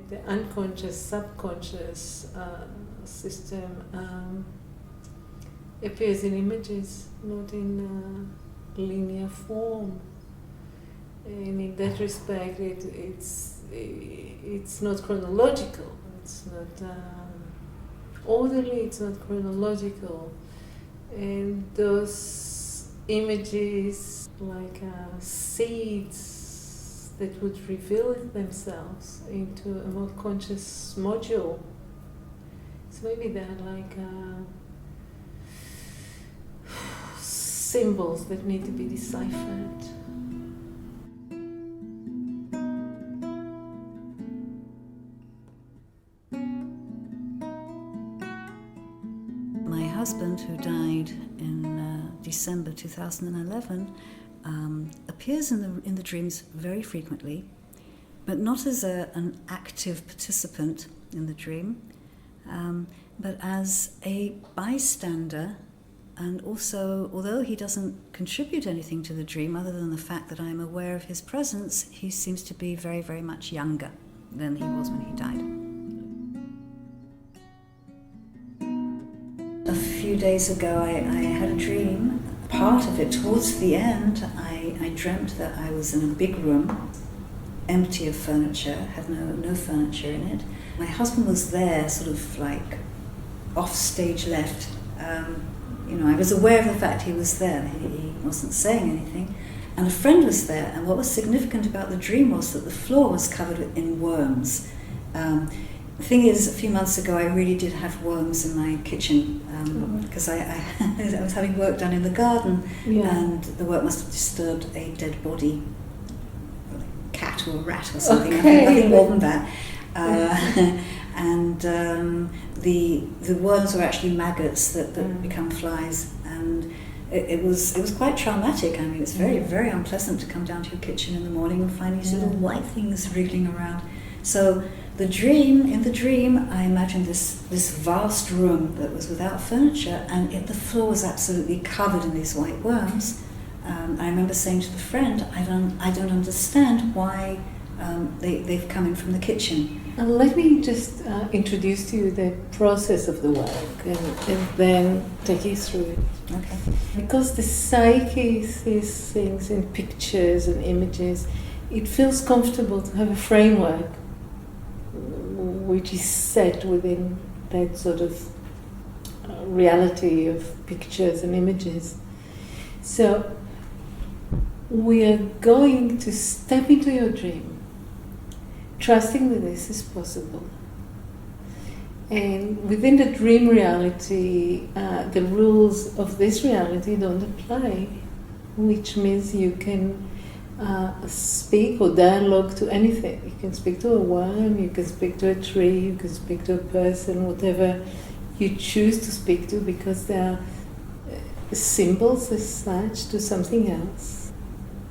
the unconscious, subconscious system appears in images, not in linear form. And in that respect, it's not chronological. It's not orderly. It's not chronological. And those images, like seeds that would reveal themselves into a more conscious module. So maybe they're like symbols that need to be deciphered. My husband, who died in December 2011, appears in the dreams very frequently, but not as an active participant in the dream, but as a bystander. And also, although he doesn't contribute anything to the dream other than the fact that I'm aware of his presence, he seems to be very, very much younger than he was when he died. A few days ago, I had a dream. Part of it, towards the end, I dreamt that I was in a big room, empty of furniture, had no furniture in it. My husband was there, sort of like off stage left. I was aware of the fact he was there. He wasn't saying anything. And a friend was there, and what was significant about the dream was that the floor was covered in worms. The thing is, a few months ago I really did have worms in my kitchen because I was having work done in the garden, and the work must have disturbed a dead body, a cat or a rat or something, nothing more than that. And the worms were actually maggots that become flies, and it was quite traumatic. I mean, it's very, very unpleasant to come down to your kitchen in the morning and find these little white things wriggling around. So in the dream, I imagined this vast room that was without furniture, and the floor was absolutely covered in these white worms. I remember saying to the friend, I don't understand why they've come in from the kitchen. Let me just introduce to you the process of the work and then take you through it. Okay. Because the psyche sees things in pictures and images, it feels comfortable to have a framework which is set within that sort of reality of pictures and images. So we are going to step into your dream, trusting that this is possible. And within the dream reality, the rules of this reality don't apply, which means you can speak or dialogue to anything. You can speak to a worm, you can speak to a tree, you can speak to a person, whatever you choose to speak to, because they are symbols as such to something else.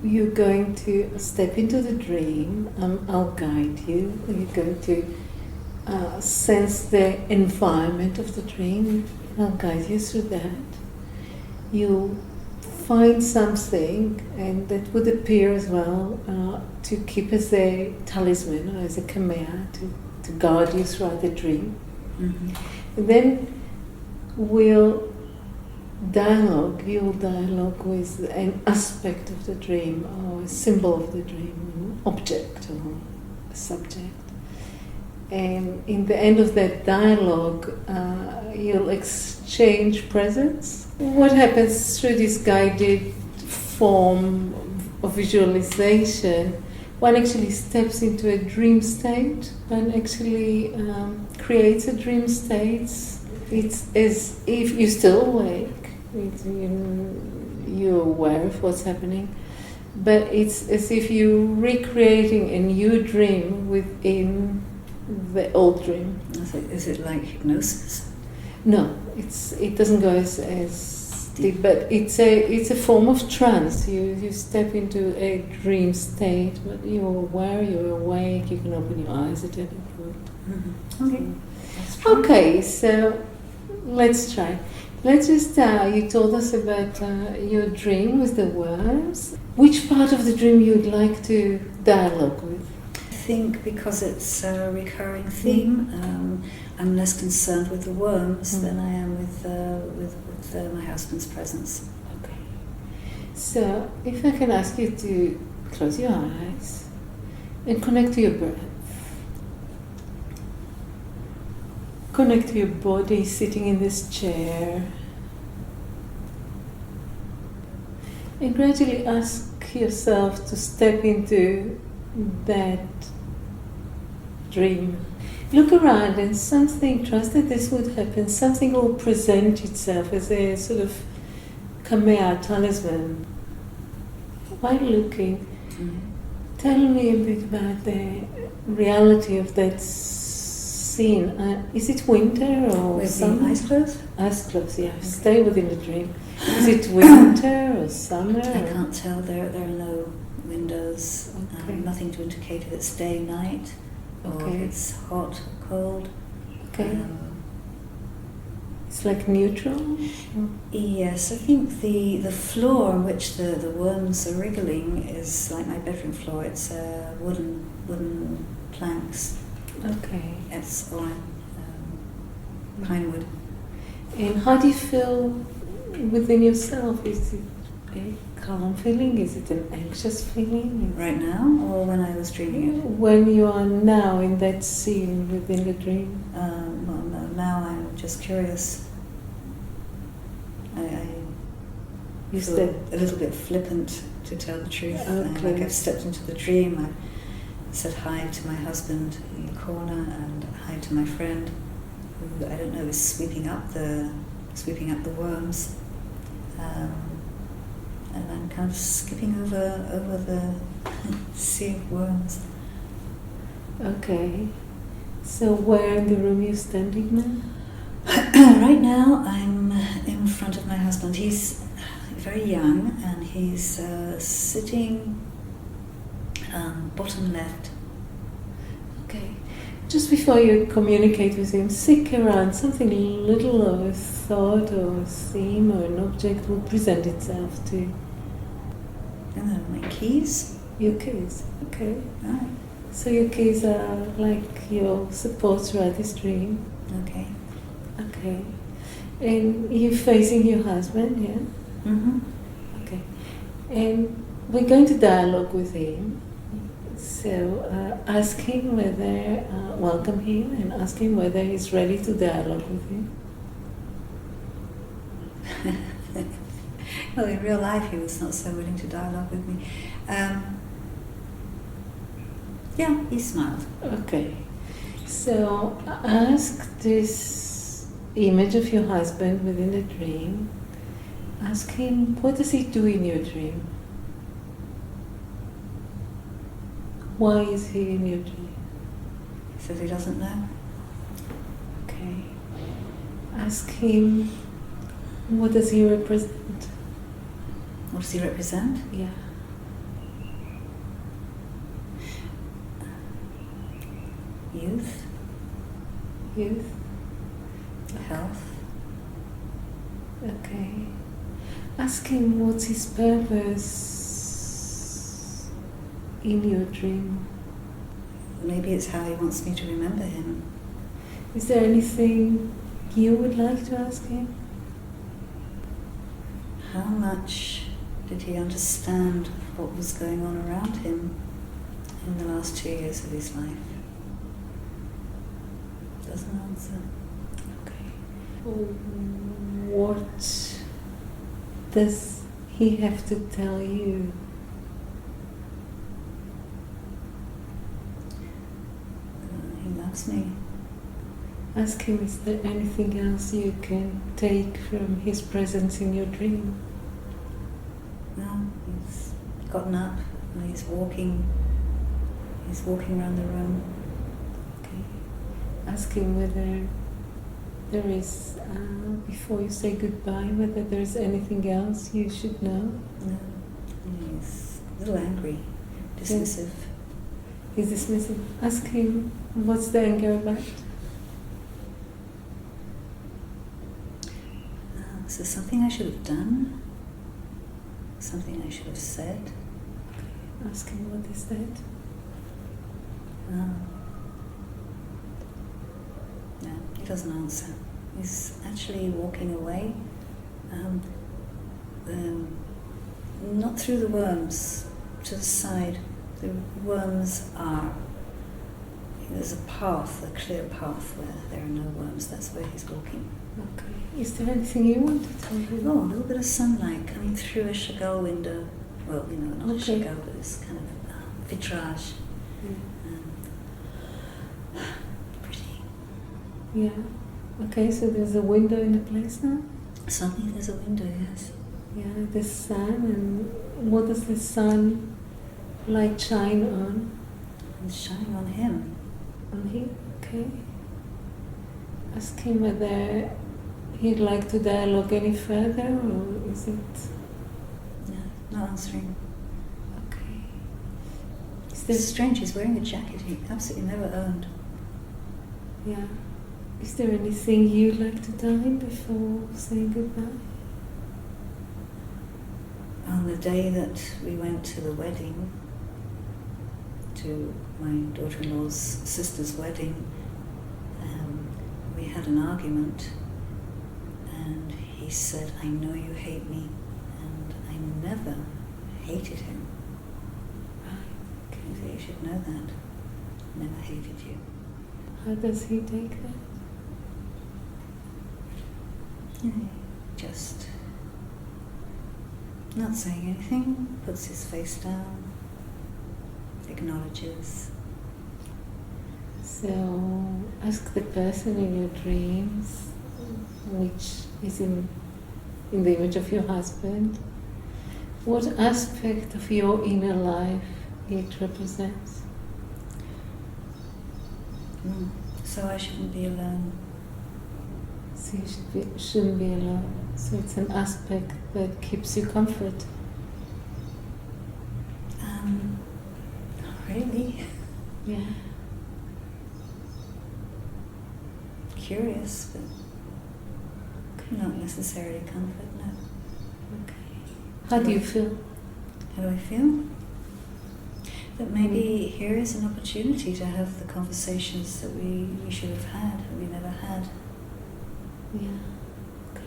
You're going to step into the dream, I'll guide you. You're going to sense the environment of the dream, I'll guide you through that. You'll find something, and that would appear as well to keep as a talisman or as a kamea to guard you throughout the dream. Mm-hmm. And then you'll dialogue with an aspect of the dream, or a symbol of the dream, an object or a subject. And in the end of that dialogue, you'll exchange presence. What happens through this guided form of visualization, one actually steps into a dream state, one actually creates a dream state. It's as if you're still awake, you're aware of what's happening, but it's as if you're recreating a new dream within the old dream. Is it like hypnosis? No, it doesn't go as deep, but it's a form of trance. You step into a dream state, but you're aware, you're awake, you can open your eyes at any point. Mm-hmm. Okay. Okay, so let's try. Let's just, you told us about your dream with the worms. Which part of the dream you'd like to dialogue with? I think because it's a recurring theme, I'm less concerned with the worms than I am with my husband's presence. Okay. So, if I can ask you to close your eyes and connect to your breath. Connect to your body sitting in this chair. And gradually ask yourself to step into that dream. Look around and trust that this would happen, something will present itself as a sort of kamea talisman. While looking, tell me a bit about the reality of that scene. Is it winter or with summer? eyes closed? Eyes closed, yeah. Okay. Stay within the dream. Is it winter or summer? I can't tell. There are no windows. Okay. Nothing to indicate if it's day, night, or if it's hot, cold. Okay. It's like neutral? Yes, I think the floor on which the worms are wriggling is like my bedroom floor. It's wooden planks. Okay. It's all pine wood. And how do you feel within yourself? Is it a calm feeling? Is it an anxious feeling? Right now, or when I was dreaming it? When you are now in that scene within the dream? Well, no, now I'm just curious. I feel a little bit flippant, to tell the truth. Okay. Like I've stepped into the dream. I said hi to my husband in the corner and hi to my friend, who I don't know is sweeping up the worms, and I'm kind of skipping over the sea of worms. Okay. So where in the room are you standing now? Right now I'm in front of my husband. He's very young and he's sitting bottom left. Okay. Just before you communicate with him, seek around something little of a thought or a theme or an object will present itself to you. And then my keys. Your keys, okay. Right. So your keys are like your support throughout this dream. Okay. Okay. And you're facing your husband, yeah? Mm-hmm. Okay. And we're going to dialogue with him. So ask him whether, welcome him and ask him whether he's ready to dialogue with you. Well, in real life he was not so willing to dialogue with me. Yeah, he smiled. Okay. So ask this image of your husband within the dream. Ask him, what does he do in your dream? Why is he in your dream? He says he doesn't know. Okay. Ask him, what does he represent? What does he represent? Yeah. Youth, Youth. health. Okay. Ask him what's his purpose in your dream. Maybe it's how he wants me to remember him. Is there anything you would like to ask him? How much did he understand what was going on around him in the last 2 years of his life? Doesn't answer. Okay. What does he have to tell you? He loves me. Ask him, is there anything else you can take from his presence in your dream? No, he's gotten up and he's walking around the room. Okay. Ask him whether there is, before you say goodbye, whether there's anything else you should know. No, he's a little angry, dismissive. He's dismissive. Ask him, what's the anger about? Is there something I should have done? Something I should have said? Ask him, what is that? No. No, he doesn't answer. He's actually walking away. Not through the worms, to the side. The worms are. There's a path, a clear path where there are no worms. That's where he's walking. Okay. Is there anything you want to tell him? Oh, a little bit of sunlight coming through a Chagall window. Well, not a Chagall, but it's kind of vitrage. Pretty. Yeah. Okay, so there's a window in the place now? Suddenly there's a window, yes. Yeah, the sun, and what does the sun light shine on? It's shining on him. On him? Okay. Ask him whether he'd like to dialogue any further, or is it... No, not answering. Okay. It's strange, he's wearing a jacket he absolutely never owned. Yeah. Is there anything you'd like to tell him before saying goodbye? On the day that we went to the wedding, to my daughter-in-law's sister's wedding, we had an argument, and he said, "I know you hate me," and I never hated him. Right. Okay. You should know that. Never hated you. How does he take that? Just not saying anything, puts his face down, acknowledges. So ask the person in your dreams, which is in the image of your husband, what aspect of your inner life it represents. So I shouldn't be alone. So you shouldn't be alone. So it's an aspect that keeps you comfort. Not really. Yeah. Curious, but not necessarily comfort, no. Okay. How do you feel? How do I feel? That maybe here is an opportunity to have the conversations that we should have had, that we never had. Yeah. Okay.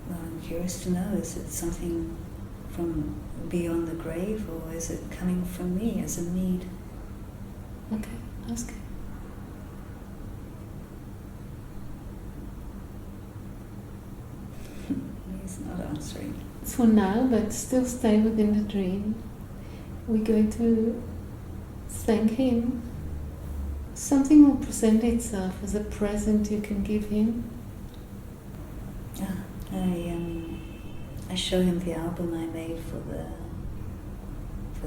Well, I'm curious to know, is it something from beyond the grave, or is it coming from me as a need? Okay, ask him. He's not answering. For now, but still stay within the dream. We're going to thank him. Something will present itself as a present you can give him. I show him the album I made for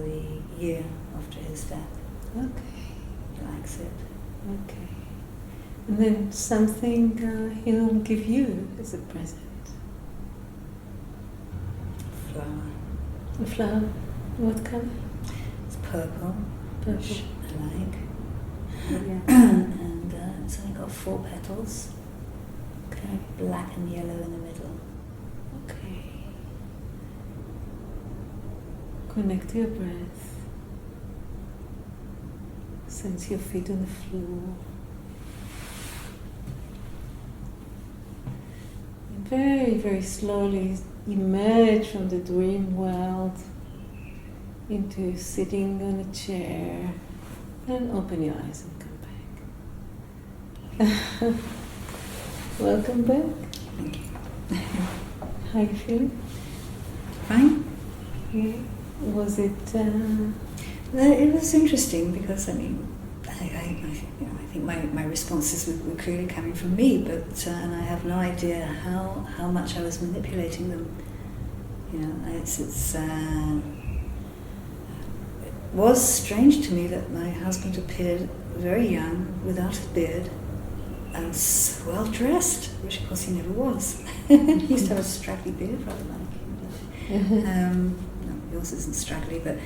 the year after his death. Okay. He likes it. Okay. And then something he'll give you as a present. Flower. A flower. What color? It's purple. Purple. Which I like. Yeah. And it's only got 4 petals. Okay. Black and yellow in the middle. Okay. Connect to your breath. Sense your feet on the floor. And very, very slowly emerge from the dream world into sitting on a chair and open your eyes and come back. Welcome back. Thank you. How are you feeling? Fine. Yeah. Was it... It was interesting because, I think my responses were clearly coming from me, but and I have no idea how much I was manipulating them. It was strange to me that my husband appeared very young, without a beard, and well dressed, which of course he never was. He used to have a straggly beard, rather like him. No, yours isn't straggly, but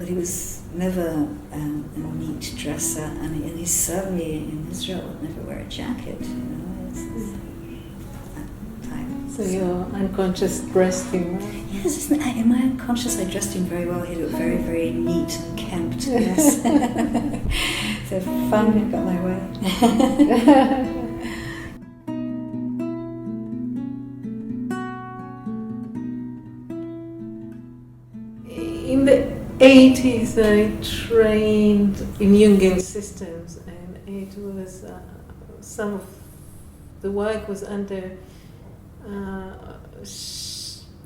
he was never a neat dresser, and he certainly in Israel would never wear a jacket. It's that time. So you're unconscious dressed in well. Yes, isn't it? In my unconscious, I dressed him very well. He looked very, very neat and kempt. Yes. So finally got my way. In the 80s, I trained in Jungian systems, and it was some of the work was under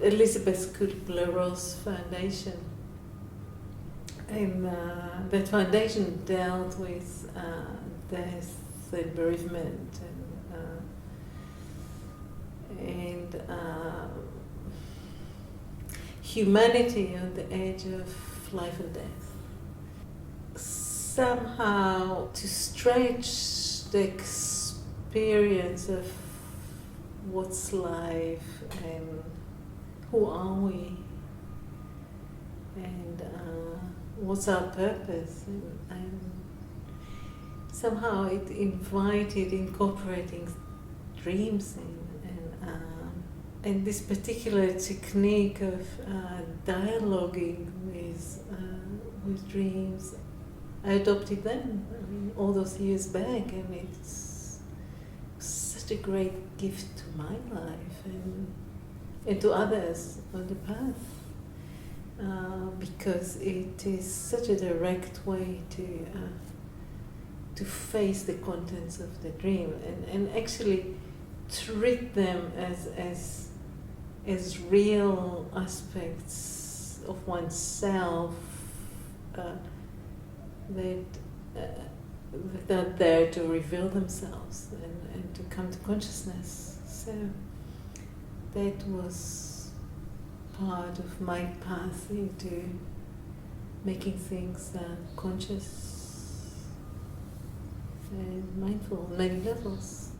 Elizabeth Kübler-Ross Foundation, and that foundation dealt with death and bereavement and humanity on the edge of life and death. Somehow to stretch the experience of what's life and who are we and what's our purpose, and somehow it invited incorporating dreams and this particular technique of dialoguing with dreams. I adopted them all those years back, and it's such a great gift to my life and to others on the path, because it is such a direct way to face the contents of the dream and actually treat them as real aspects of oneself that are there to reveal themselves and to come to consciousness. So that was part of my path into making things conscious and mindful on many levels.